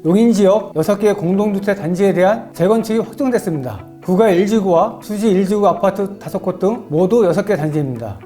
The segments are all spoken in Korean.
용인지역 6개 공동주택 단지에 대한 재건축이 확정됐습니다. 구가 1지구와 수지 1지구 아파트 5곳 등 모두 6개 단지입니다.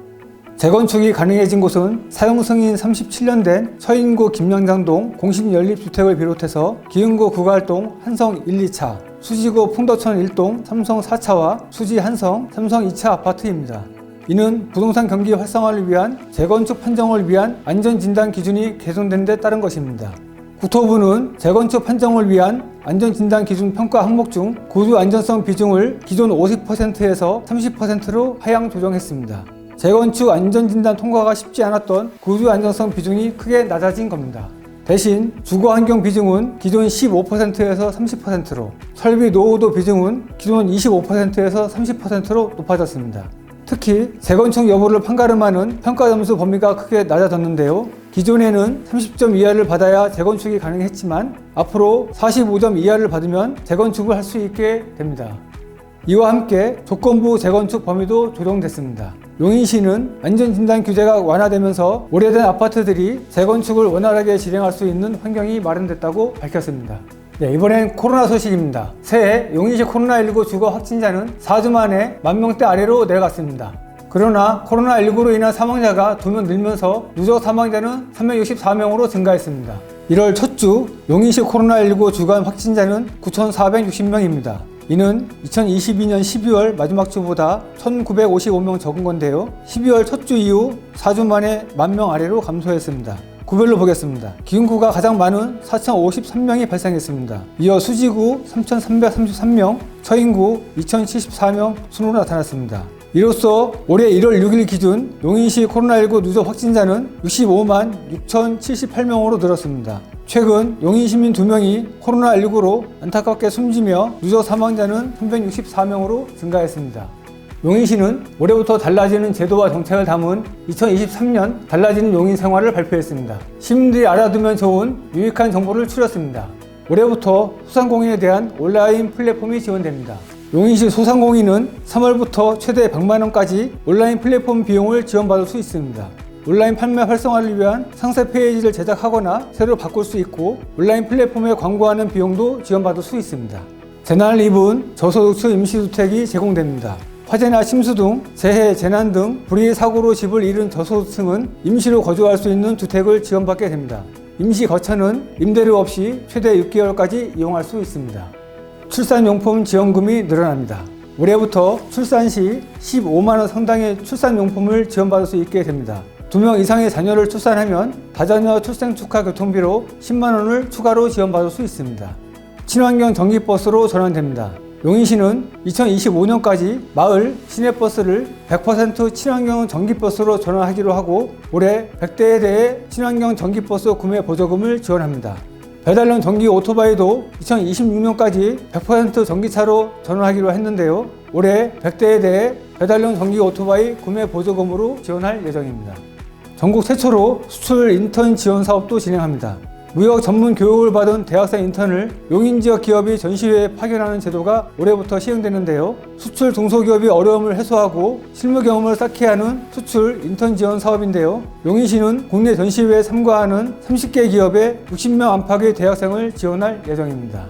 재건축이 가능해진 곳은 사용 승인 37년 된 서인구 김영장동 공신연립주택을 비롯해서 기흥구 구갈동 한성 1, 2차, 수지구 풍도천 1동 삼성 4차와 수지 한성 삼성 2차 아파트입니다. 이는 부동산 경기 활성화를 위한 재건축 판정을 위한 안전진단 기준이 개선된 데 따른 것입니다. 국토부는 재건축 판정을 위한 안전진단 기준 평가 항목 중 구조 안전성 비중을 기존 50%에서 30%로 하향 조정했습니다. 재건축 안전진단 통과가 쉽지 않았던 구조 안전성 비중이 크게 낮아진 겁니다. 대신 주거 환경 비중은 기존 15%에서 30%로, 설비 노후도 비중은 기존 25%에서 30%로 높아졌습니다. 특히 재건축 여부를 판가름하는 평가 점수 범위가 크게 낮아졌는데요. 기존에는 30점 이하를 받아야 재건축이 가능했지만 앞으로 45점 이하를 받으면 재건축을 할 수 있게 됩니다. 이와 함께 조건부 재건축 범위도 조정됐습니다. 용인시는 안전진단 규제가 완화되면서 오래된 아파트들이 재건축을 원활하게 진행할 수 있는 환경이 마련됐다고 밝혔습니다. 이번엔 코로나 소식입니다. 새해 용인시 코로나19 주거 확진자는 4주 만에 10,000명대 아래로 내려갔습니다. 그러나 코로나19로 인한 사망자가 2명 늘면서 누적 사망자는 364명으로 증가했습니다. 1월 첫 주 용인시 코로나19 주간 확진자는 9,460명입니다. 이는 2022년 12월 마지막 주보다 1,955명 적은 건데요. 12월 첫 주 이후 4주 만에 10,000명 아래로 감소했습니다. 구별로 보겠습니다. 기흥구가 가장 많은 4,053명이 발생했습니다. 이어 수지구 3,333명, 서인구 2,074명 순으로 나타났습니다. 이로써 올해 1월 6일 기준 용인시 코로나19 누적 확진자는 65만 6,078명으로 늘었습니다. 최근 용인 시민 2명이 코로나19로 안타깝게 숨지며 누적 사망자는 364명으로 증가했습니다. 용인시는 올해부터 달라지는 제도와 정책을 담은 2023년 달라지는 용인 생활을 발표했습니다. 시민들이 알아두면 좋은 유익한 정보를 추렸습니다. 올해부터 소상공인에 대한 온라인 플랫폼이 지원됩니다. 용인시 소상공인은 3월부터 최대 100만원까지 온라인 플랫폼 비용을 지원받을 수 있습니다. 온라인 판매 활성화를 위한 상세 페이지를 제작하거나 새로 바꿀 수 있고 온라인 플랫폼에 광고하는 비용도 지원받을 수 있습니다. 재난을 입은 저소득층 임시주택이 제공됩니다. 화재나 침수 등 재해, 재난 등 불의 사고로 집을 잃은 저소득층은 임시로 거주할 수 있는 주택을 지원받게 됩니다. 임시 거처는 임대료 없이 최대 6개월까지 이용할 수 있습니다. 출산용품 지원금이 늘어납니다. 올해부터 출산 시 15만원 상당의 출산용품을 지원받을 수 있게 됩니다. 2명 이상의 자녀를 출산하면 다자녀 출생 축하 교통비로 10만원을 추가로 지원받을 수 있습니다. 친환경 전기버스로 전환됩니다. 용인시는 2025년까지 마을 시내버스를 100% 친환경 전기버스로 전환하기로 하고 올해 100대에 대해 친환경 전기버스 구매 보조금을 지원합니다. 배달용 전기 오토바이도 2026년까지 100% 전기차로 전환하기로 했는데요. 올해 100대에 대해 배달용 전기 오토바이 구매 보조금으로 지원할 예정입니다. 전국 최초로 수출 인턴 지원 사업도 진행합니다. 무역 전문 교육을 받은 대학생 인턴을 용인 지역 기업이 전시회에 파견하는 제도가 올해부터 시행되는데요. 수출 중소기업이 어려움을 해소하고 실무 경험을 쌓게 하는 수출 인턴 지원 사업인데요. 용인시는 국내 전시회에 참가하는 30개 기업에 60명 안팎의 대학생을 지원할 예정입니다.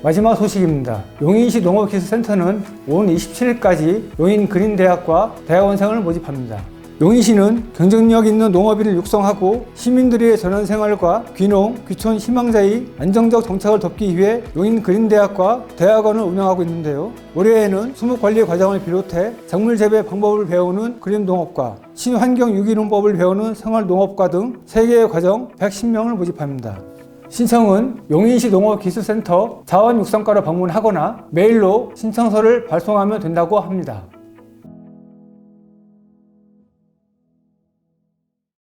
마지막 소식입니다. 용인시 농업기술센터는 오는 27일까지 용인 그린대학과 대학원생을 모집합니다. 용인시는 경쟁력 있는 농업인을 육성하고 시민들의 전원생활과 귀농, 귀촌 희망자의 안정적 정착을 돕기 위해 용인 그린대학과 대학원을 운영하고 있는데요. 올해에는 수목관리 과정을 비롯해 작물 재배 방법을 배우는 그린농업과 친환경 유기농법을 배우는 생활농업과 등 3개의 과정 110명을 모집합니다. 신청은 용인시 농업기술센터 자원육성과로 방문하거나 메일로 신청서를 발송하면 된다고 합니다.